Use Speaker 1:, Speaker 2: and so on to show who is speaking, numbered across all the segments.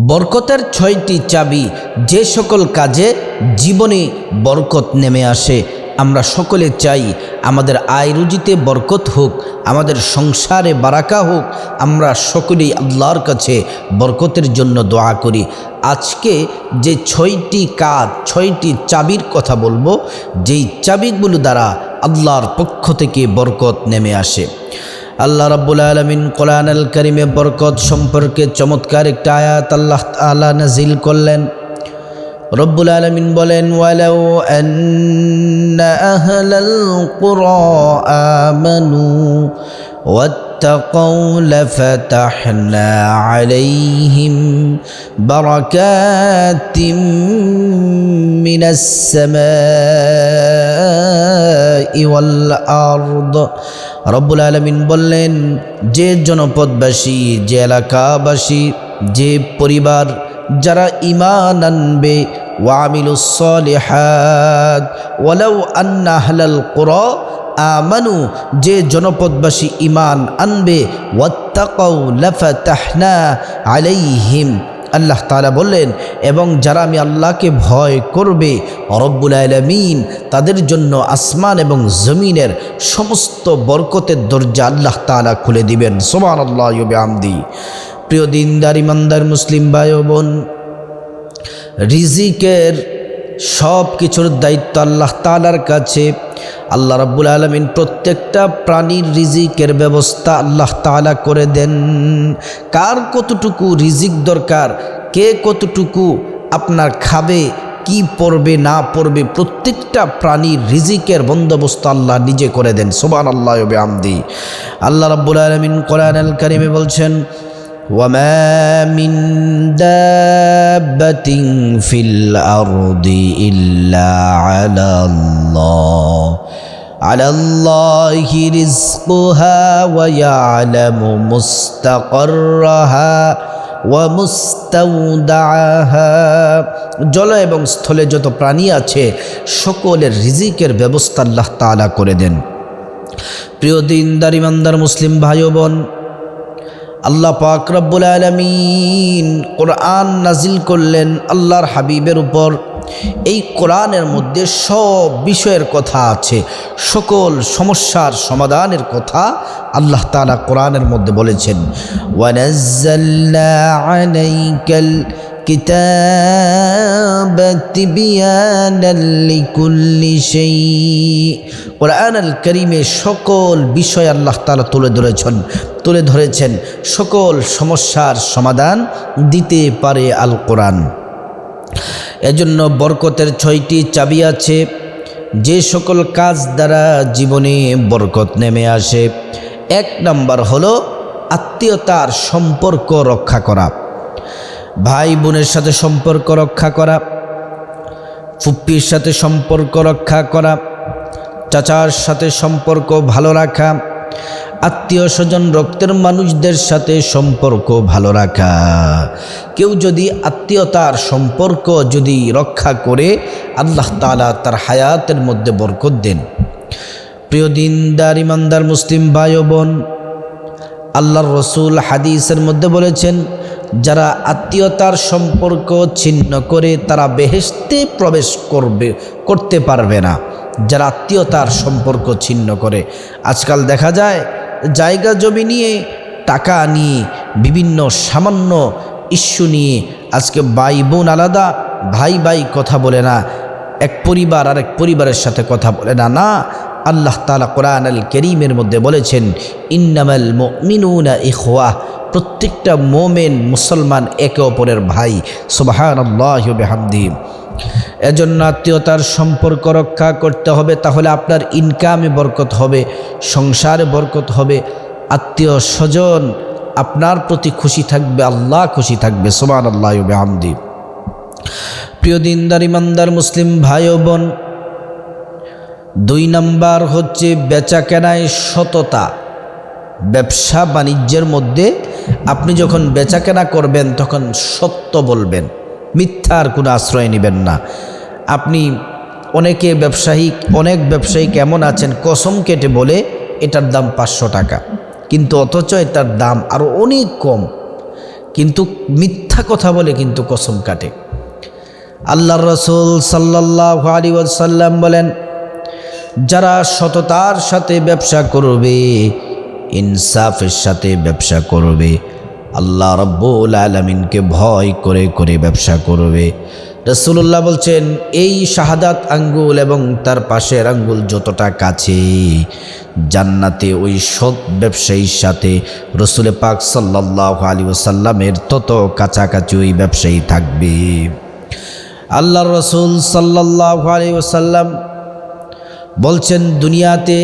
Speaker 1: বরকতের ৬টি চাবি, যে সকল কাজে জীবনে বরকত নেমে আসে। আমরা সকলে চাই আমাদের আয় রুজিতে বরকত হোক, আমাদের সংসারে বারাকা হোক। আমরা সকলেই আল্লাহর কাছে বরকতের জন্য দোয়া করি। আজকে যে ৬টি কাজ, ৬টি চাবির কথা বলবো, যেই চাবিগুলো দ্বারা আল্লাহর পক্ষ থেকে বরকত নেমে আসে। আল্লাহ রাব্বুল আলামিন কোরআন আল কারীমে বরকত সম্পর্কে চমৎকার একটা আয়াত আল্লাহ তাআলা নাজিল করলেন। রব্বুল আলামিন বলেন, ওয়ালাউ আন্না আহলাল কুরা আমানু ওয়াত্তাকাউ লাফাতাহনা আলাইহিম বারাকাতিম মিনাস সামাই ওয়াল আরদ। রব্বুল আলামিন বললেন, যে জনপদবাসী, যে এলাকাবাসী, যে পরিবার যারা ঈমান আনবে, ওয়ামিলুস সলিহাত ওয়ালাউ আন্না আহলাল কুরা আমানু, যে জনপদবাসী ঈমান আনবে, ওয়াত্তাকাউ লাফাতাহনা আলাইহিম, আল্লাহ তাআলা বললেন, এবং যারা আমি আল্লাহকে ভয় করবে, রব্বুল আলামিন তাদের জন্য আসমান এবং জমিনের সমস্ত বরকতের দরজা আল্লাহ তাআলা খুলে দিবেন। সুবহানাল্লাহি ওয়া বিহামদিহি। প্রিয় দিনদার ইমানদার মুসলিম ভাই ও বোন, রিজিকের সব কিছুর দায়িত্ব আল্লাহ তাআলার কাছে। আল্লাহ রাব্বুল আলামিন প্রত্যেকটা প্রাণীর রিজিকের ব্যবস্থা আল্লাহ তাআলা করে দেন। কার কতটুকু রিজিক দরকার, কে কতটুকু আপনার খাবে, কি পড়বে না পড়বে, প্রত্যেকটা প্রাণীর রিজিকের বন্দোবস্ত আল্লাহ নিজে করে দেন। সুবহানাল্লাহি ওয়া বিহামদিহি। আল্লাহ রাব্বুল আলামিন কোরআন আল কারীমে বলছেন, ওয়ামা মিন দাব্বাতিন ফিল আরদি ইল্লা আলাল্লাহি রিজকুহা ওয়া ইয়ালামু মুস্তাকাররাহা ওয়া মুস্তাওদাআহা। জল এবং স্থলে যত প্রাণী আছে সকলের রিজিকের ব্যবস্থা আল্লাহ তাআলা করে দেন। প্রিয় দিনদার ইমানদার মুসলিম ভাই ও বোন, আল্লাহ পাক রব্বুল আলামিন কোরআন নাজিল করলেন আল্লাহর হাবিবের উপর। এই কোরআনের মধ্যে সব বিষয়ের কথা আছে, সকল সমস্যার সমাধানের কথা আল্লাহ তাআলা কোরআনের মধ্যে বলেছেন। ওয়ানাজ্জালনা আলাইকাল কিতাবা তিবয়ানাল লিকুল্লি শাই। কোরআন আল কারীমে সকল বিষয় আল্লাহ তাআলা তুলে ধরেছেন। সকল সমস্যার সমাধান দিতে পারে আল কোরআন। এজন্য বরকতের ৬টি চাবি আছে, যে সকল কাজ দ্বারা জীবনে বরকত নেমে আসে। ১ নাম্বার হলো আত্মীয়তার সম্পর্ক রক্ষা করা, ভাই বোনের সাথে সম্পর্ক রক্ষা করা, ফুপ্পির সাথে সম্পর্ক রক্ষা করা, চাচার সাথে সম্পর্ক ভালো রাখা, আত্মীয় স্বজন রক্তের মানুষদের সাথে সম্পর্ক ভালো রাখা। কেউ যদি আত্মীয়তার সম্পর্ক যদি রক্ষা করে, আল্লাহ তাআলা তার হায়াতের মধ্যে বরকত দেন। প্রিয় দিনদার ইমানদার মুসলিম ভাই ও বোন, আল্লাহর রসুল হাদিসের মধ্যে বলেছেন, যারা আত্মীয়তার সম্পর্ক ছিন্ন করে তারা বেহেশতে প্রবেশ করতে পারবে না। যারা আত্মীয়তার সম্পর্ক ছিন্ন করে, আজকাল দেখা যায় জায়গা জমি নিয়ে, টাকা নিয়ে, বিভিন্ন সামান্য ইস্যু নিয়ে আজকে ভাই বোন আলাদা, ভাই ভাই কথা বলে না, এক পরিবার আরেক পরিবারের সাথে কথা বলে না। না, আল্লাহ তাআলা কোরআন আল কারীমের মধ্যে বলেছেন, ইন্নামাল মুমিনুনা ইখওয়া, প্রত্যেকটা মোমেন মুসলমান একে অপরের ভাই। সুবহানাল্লাহি ওয়া বিহামদিহি। এজন্য আত্মীয়তার সম্পর্ক রক্ষা করতে হবে, তাহলে আপনার ইনকামে বরকত হবে, সংসারে বরকত হবে, আত্মীয় স্বজন আপনার প্রতি খুশি থাকবে, আল্লাহ খুশি থাকবে। সুবহানাল্লাহি ওয়া বিহামদিহি। প্রিয় দিনদার ইমানদার মুসলিম ভাই ও বোন, ২ নাম্বার হচ্ছে বেচা কেনায় সততা। ব্যবসা বাণিজ্যের মধ্যে আপনি যখন বেচা কেনা করবেন তখন সত্য বলবেন, মিথ্যার কোনো আশ্রয় নেবেন না। আপনি অনেক ব্যবসায়ী কেমন আছেন, কসম কেটে বলে এটার দাম ৫০০ টাকা, কিন্তু অথচ এটার দাম আরও অনেক কম। কিন্তু মিথ্যা কথা বলে কিন্তু কসম কাটে। আল্লাহর রাসূল সাল্লাল্লাহু আলাইহি ওয়াসাল্লাম বলেন, যারা সততার সাথে ব্যবসা করবে, ইনসাফের সাথে ব্যবসা করবে, আল্লাহ রাব্বুল আলামিনকে ভয় করে করে ব্যবসা করবে। রাসূলুল্লাহ বলছেন, এই শাহাদাত আঙ্গুল এবং তার পাশের আঙ্গুল যতটা কাছে, জান্নাতে ওই সৎ ব্যবসায়ীর সাথে রাসূল পাক সাল্লাল্লাহু আলাইহি ওয়াসাল্লামের তত কাছাকাছি ওই ব্যবসায়ী থাকবে। আল্লাহর রাসূল সাল্লাল্লাহু আলাইহি ওয়াসাল্লাম বলছেন, দুনিয়াতে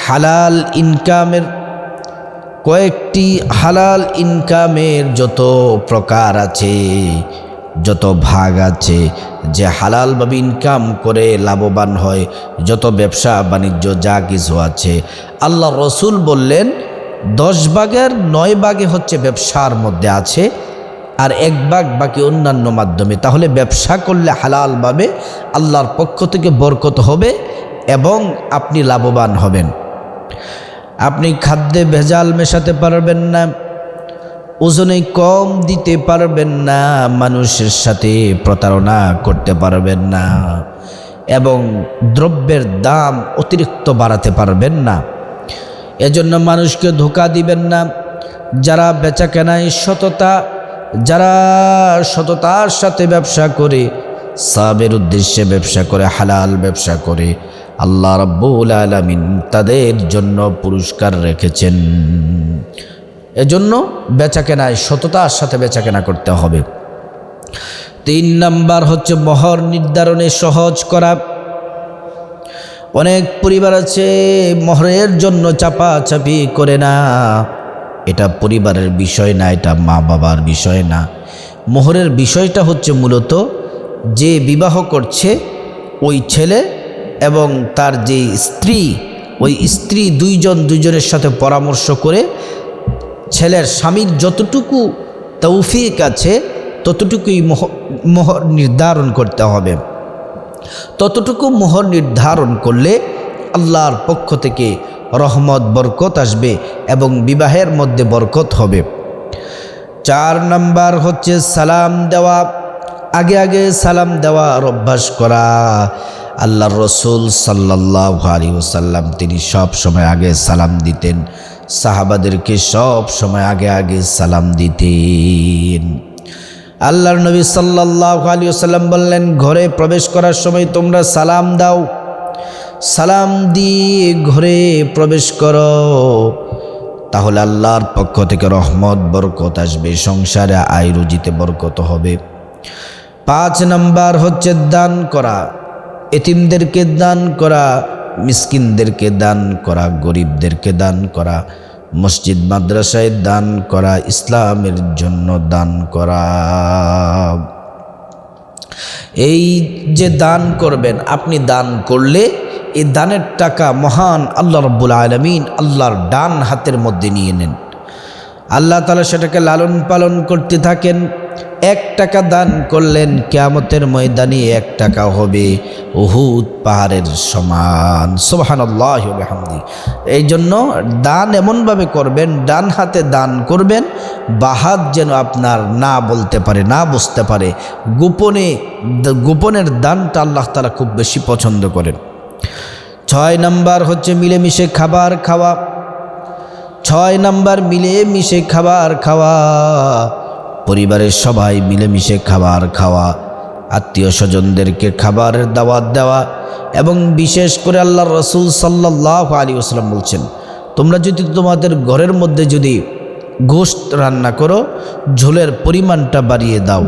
Speaker 1: হালাল ইনকামের কয়েকটি হালাল ইনকামের যত প্রকার আছে, যত ভাগ আছে, যে হালালভাবে ইনকাম করে লাভবান হয়, যত ব্যবসা বাণিজ্য যা কিছু আছে, আল্লাহ রসুল বললেন 10 ভাগের 9 ভাগে হচ্ছে ব্যবসার মধ্যে আছে, আর 1 ভাগ বাকি অন্যান্য মাধ্যমে। তাহলে ব্যবসা করলে হালালভাবে আল্লাহর পক্ষ থেকে বরকত হবে এবং আপনি লাভবান হবেন। আপনি খাদ্যে ভেজাল মেশাতে পারবেন না, ওজনে কম দিতে পারবেন না, মানুষের সাথে প্রতারণা করতে পারবেন না, এবং দ্রব্যের দাম অতিরিক্ত বাড়াতে পারবেন না। এজন্য মানুষকে ধোঁকা দিবেন না। যারা বেচাকেনায় যারা সততার সাথে ব্যবসা করে, সাবের উদ্দেশ্যে ব্যবসা করে, হালাল ব্যবসা করে, আল্লাহ রাব্বুল আলামিন তাদের জন্য পুরস্কার রেখেছেন। এজন্য বেচাকেনায় সততার সাথে বেচাকেনা করতে হবে। 3 নাম্বার হচ্ছে মোহর নির্ধারণে সহজ করা। অনেক পরিবার আছে মোহরের জন্য চাপাচাপি করে না। এটা পরিবারের বিষয় না, এটা মা বাবার বিষয় না। মোহরের বিষয়টা হচ্ছে মূলত যে বিবাহ করছে ওই ছেলে এবং তার যে স্ত্রী, ওই স্ত্রী দুইজনের সাথে পরামর্শ করে ছেলের স্বামীর যতটুকু তৌফিক আছে ততটুকুই মোহর নির্ধারণ করতে হবে। ততটুকু মোহর নির্ধারণ করলে আল্লাহর পক্ষ থেকে রহমত বরকত আসবে এবং বিবাহের মধ্যে বরকত হবে। 4 নাম্বার হচ্ছে সালাম দেওয়া। আগে আগে সালাম দেওয়ার অভ্যাস করা। আল্লাহর রাসূল সাল্লাল্লাহু আলাইহি ওয়াসাল্লাম তিনি সব সময় আগে সালাম দিতেন, সাহাবাদেরকে সব সময় আগে আগে সালাম দিতেন। আল্লাহর নবী সাল্লাল্লাহু আলাইহি ওয়াসাল্লাম বললেন, ঘরে প্রবেশ করার সময় তোমরা সালাম দাও, সালাম দিয়ে ঘরে প্রবেশ করো, তাহলে আল্লাহর পক্ষ থেকে রহমত বরকত আসবে, সংসারে আয় রুজিতে বরকত হবে। 5 নাম্বার হচ্ছে দান করা। এতিমদেরকে দান করা, মিসকিনদেরকে দান করা, গরিবদেরকে দান করা, মসজিদ মাদ্রাসায় দান করা, ইসলামের জন্য দান করা। এই যে দান করবেন, আপনি দান করলে এই দানের টাকা মহান আল্লাহ রাব্বুল আলামিন আল্লাহর ডান হাতের মধ্যে নিয়ে নেন। আল্লাহ তাআলা সেটাকে লালন পালন করতে থাকেন। 1 টাকা দান করলেন, কিয়ামতের ময়দানে 1 টাকা হবে উহুদ পাহাড়ের সমান। সুবহানাল্লাহি ওয়া বিহামদি। এই জন্য দান এমনভাবে করবেন, ডান হাতে দান করবেন, বাহাত যেন আপনার না বলতে পারে, না বুঝতে পারে। গোপনের দানটা আল্লাহ তাআলা খুব বেশি পছন্দ করেন। 6 নাম্বার হচ্ছে মিলেমিশে খাবার খাওয়া। 6 নাম্বার মিলেমিশে খাবার খাওয়া। পরিবারের সবাই মিলেমিশে খাবার খাওয়া, আত্মীয় স্বজনদেরকে খাবারের দাওয়াত দেওয়া, এবং বিশেষ করে আল্লাহর রাসূল সাল্লাল্লাহু আলাইহি ওয়াসাল্লাম বলছেন, তোমরা যদি তোমাদের ঘরের মধ্যে যদি গোশত রান্না করো, ঝোলের পরিমাণটা বাড়িয়ে দাও।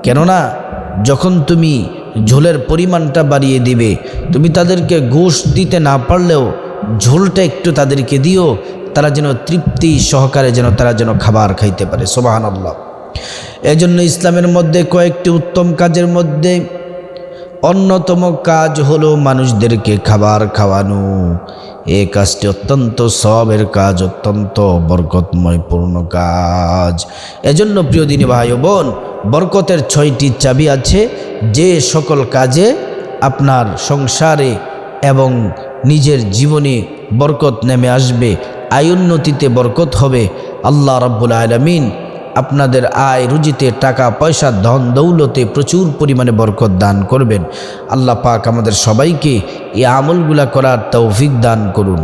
Speaker 1: কেননা যখন তুমি ঝোলের পরিমাণটা বাড়িয়ে দিবে, তুমি তাদেরকে গোশত দিতে না পারলেও ঝোলটা একটু তাদেরকে দিও, তারা যেন তৃপ্তি সহকারে তারা যেন খাবার খাইতে পারে। সুবহানাল্লাহ। এজন্য ইসলামের মধ্যে কয়েকটি উত্তম কাজের মধ্যে অন্যতম কাজ হলো মানুষদেরকে খাবার খাওয়ানো। এই কাজটি অত্যন্ত সওয়াবের কাজ, অত্যন্ত বরকতময় পূর্ণ কাজ। এজন্য প্রিয় দিনী ভাই ও বোন, বরকতের 6টি চাবি আছে। যে সকল কাজে আপনার সংসারে এবং নিজের জীবনে বরকত নেমে আসবে, আয় উন্নতিতে বরকত হবে, আল্লাহ রাব্বুল আলামিন আপনাদের আয় রুজিতে, টাকা পয়সা, ধন দৌলতে প্রচুর পরিমাণে বরকত দান করবেন। আল্লাহ পাক আমাদের সবাইকে এই আমলগুলা করার তৌফিক দান করুন।